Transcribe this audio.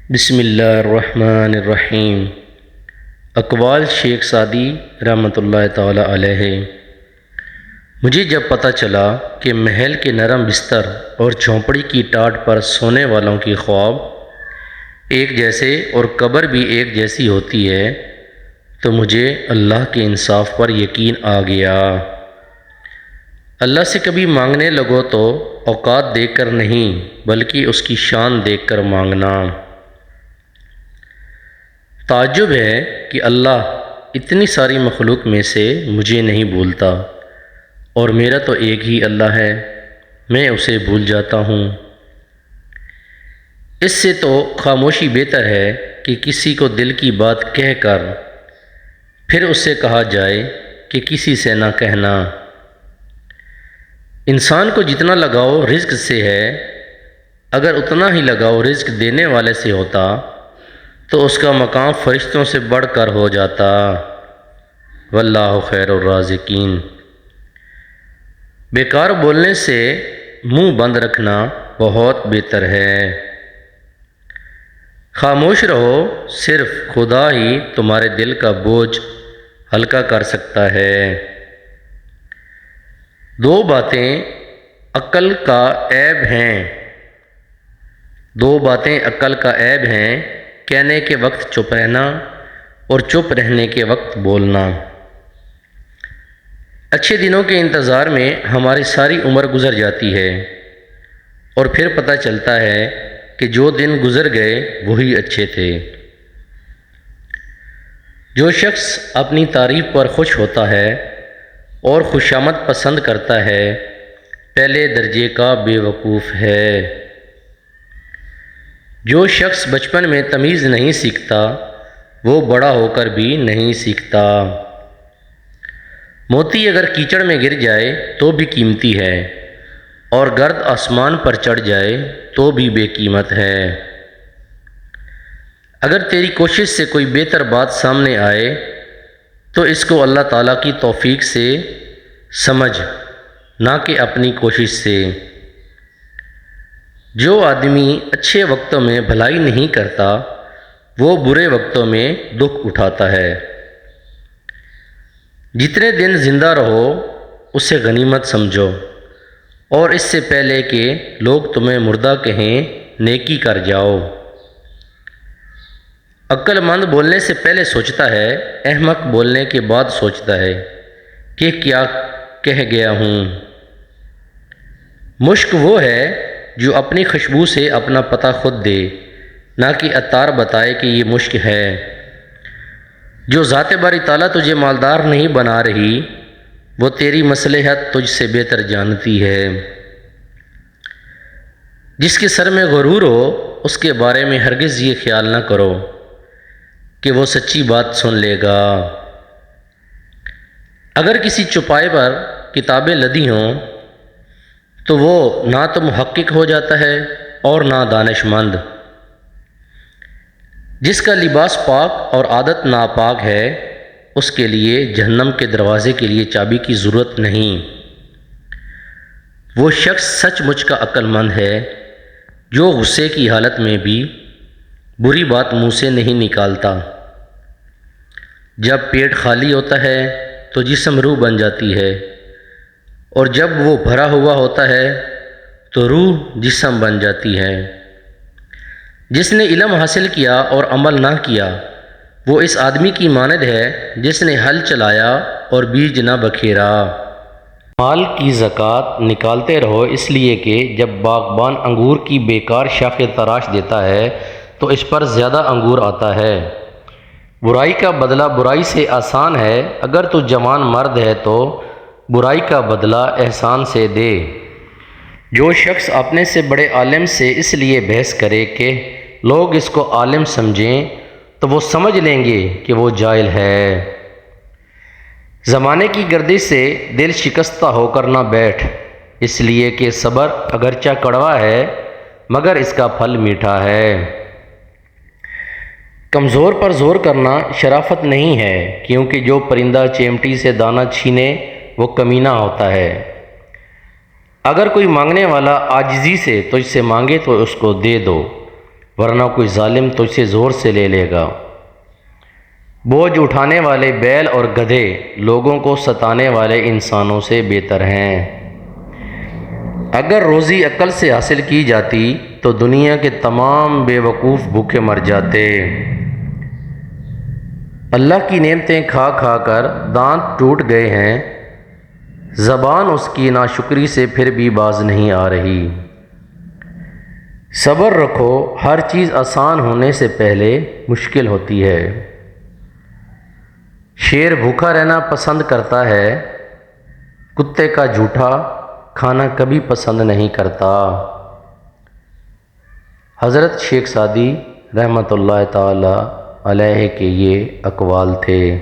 بسم اللہ الرحمن الرحیم۔ اقوال شیخ سعدی رحمۃ اللہ تعالی علیہ۔ مجھے جب پتہ چلا کہ محل کے نرم بستر اور جھونپڑی کی ٹاٹ پر سونے والوں کی خواب ایک جیسے اور قبر بھی ایک جیسی ہوتی ہے تو مجھے اللہ کے انصاف پر یقین آ گیا۔ اللہ سے کبھی مانگنے لگو تو اوقات دیکھ کر نہیں بلکہ اس کی شان دیکھ کر مانگنا۔ تعجب ہے کہ اللہ اتنی ساری مخلوق میں سے مجھے نہیں بھولتا، اور میرا تو ایک ہی اللہ ہے، میں اسے بھول جاتا ہوں۔ اس سے تو خاموشی بہتر ہے کہ کسی کو دل کی بات کہہ کر پھر اس سے کہا جائے کہ کسی سے نہ کہنا۔ انسان کو جتنا لگاؤ رزق سے ہے، اگر اتنا ہی لگاؤ رزق دینے والے سے ہوتا تو اس کا مقام فرشتوں سے بڑھ کر ہو جاتا۔ واللہ خیر الرازقین۔ بیکار بولنے سے منہ بند رکھنا بہت بہتر ہے۔ خاموش رہو، صرف خدا ہی تمہارے دل کا بوجھ ہلکا کر سکتا ہے۔ دو باتیں عقل کا عیب ہیں، عقل کا عیب ہیں، کہنے کے وقت چپ رہنا اور چپ رہنے کے وقت بولنا۔ اچھے دنوں کے انتظار میں ہماری ساری عمر گزر جاتی ہے، اور پھر پتہ چلتا ہے کہ جو دن گزر گئے وہی اچھے تھے۔ جو شخص اپنی تعریف پر خوش ہوتا ہے اور خوشامد پسند کرتا ہے، پہلے درجے کا بے وقوف ہے۔ جو شخص بچپن میں تمیز نہیں سیکھتا وہ بڑا ہو کر بھی نہیں سیکھتا۔ موتی اگر کیچڑ میں گر جائے تو بھی قیمتی ہے، اور گرد آسمان پر چڑھ جائے تو بھی بے قیمت ہے۔ اگر تیری کوشش سے کوئی بہتر بات سامنے آئے تو اس کو اللہ تعالیٰ کی توفیق سے سمجھ، نہ کہ اپنی کوشش سے۔ جو آدمی اچھے وقتوں میں بھلائی نہیں کرتا وہ برے وقتوں میں دکھ اٹھاتا ہے۔ جتنے دن زندہ رہو اسے غنیمت سمجھو، اور اس سے پہلے کہ لوگ تمہیں مردہ کہیں نیکی کر جاؤ۔ عقل مند بولنے سے پہلے سوچتا ہے، احمق بولنے کے بعد سوچتا ہے کہ کیا کہہ گیا ہوں۔ مشک وہ ہے جو اپنی خوشبو سے اپنا پتہ خود دے، نہ کہ عطار بتائے کہ یہ مشک ہے۔ جو ذات باری تعالیٰ تجھے مالدار نہیں بنا رہی وہ تیری مصلحت تجھ سے بہتر جانتی ہے۔ جس کے سر میں غرور ہو اس کے بارے میں ہرگز یہ خیال نہ کرو کہ وہ سچی بات سن لے گا۔ اگر کسی چوپائے پر کتابیں لدی ہوں تو وہ نہ تو محقق ہو جاتا ہے اور نہ دانش مند۔ جس کا لباس پاک اور عادت ناپاک ہے اس کے لیے جہنم کے دروازے کے لیے چابی کی ضرورت نہیں۔ وہ شخص سچ مچ کا عقل مند ہے جو غصے کی حالت میں بھی بری بات منہ سے نہیں نکالتا۔ جب پیٹ خالی ہوتا ہے تو جسم روح بن جاتی ہے، اور جب وہ بھرا ہوا ہوتا ہے تو روح جسم بن جاتی ہے۔ جس نے علم حاصل کیا اور عمل نہ کیا وہ اس آدمی کی مانند ہے جس نے ہل چلایا اور بیج نہ بکھیرا۔ مال کی زکوٰۃ نکالتے رہو، اس لیے کہ جب باغبان انگور کی بیکار شاخیں تراش دیتا ہے تو اس پر زیادہ انگور آتا ہے۔ برائی کا بدلہ برائی سے آسان ہے، اگر تو جوان مرد ہے تو برائی کا بدلہ احسان سے دے۔ جو شخص اپنے سے بڑے عالم سے اس لیے بحث کرے کہ لوگ اس کو عالم سمجھیں تو وہ سمجھ لیں گے کہ وہ جاہل ہے۔ زمانے کی گردش سے دل شکستہ ہو کر نہ بیٹھ، اس لیے کہ صبر اگرچہ کڑوا ہے مگر اس کا پھل میٹھا ہے۔ کمزور پر زور کرنا شرافت نہیں ہے، کیونکہ جو پرندہ چیمٹی سے دانہ چھینے وہ کمینہ ہوتا ہے۔ اگر کوئی مانگنے والا عاجزی سے تجھ سے مانگے تو اس کو دے دو، ورنہ کوئی ظالم تو اسے زور سے لے لے گا۔ بوجھ اٹھانے والے بیل اور گدھے لوگوں کو ستانے والے انسانوں سے بہتر ہیں۔ اگر روزی عقل سے حاصل کی جاتی تو دنیا کے تمام بے وقوف بھوکے مر جاتے۔ اللہ کی نعمتیں کھا کھا کر دانت ٹوٹ گئے ہیں، زبان اس کی ناشکری سے پھر بھی باز نہیں آ رہی۔ صبر رکھو، ہر چیز آسان ہونے سے پہلے مشکل ہوتی ہے۔ شیر بھوکا رہنا پسند کرتا ہے، کتے کا جھوٹا کھانا کبھی پسند نہیں کرتا۔ حضرت شیخ سعدی رحمۃ اللہ تعالی علیہ کے یہ اقوال تھے۔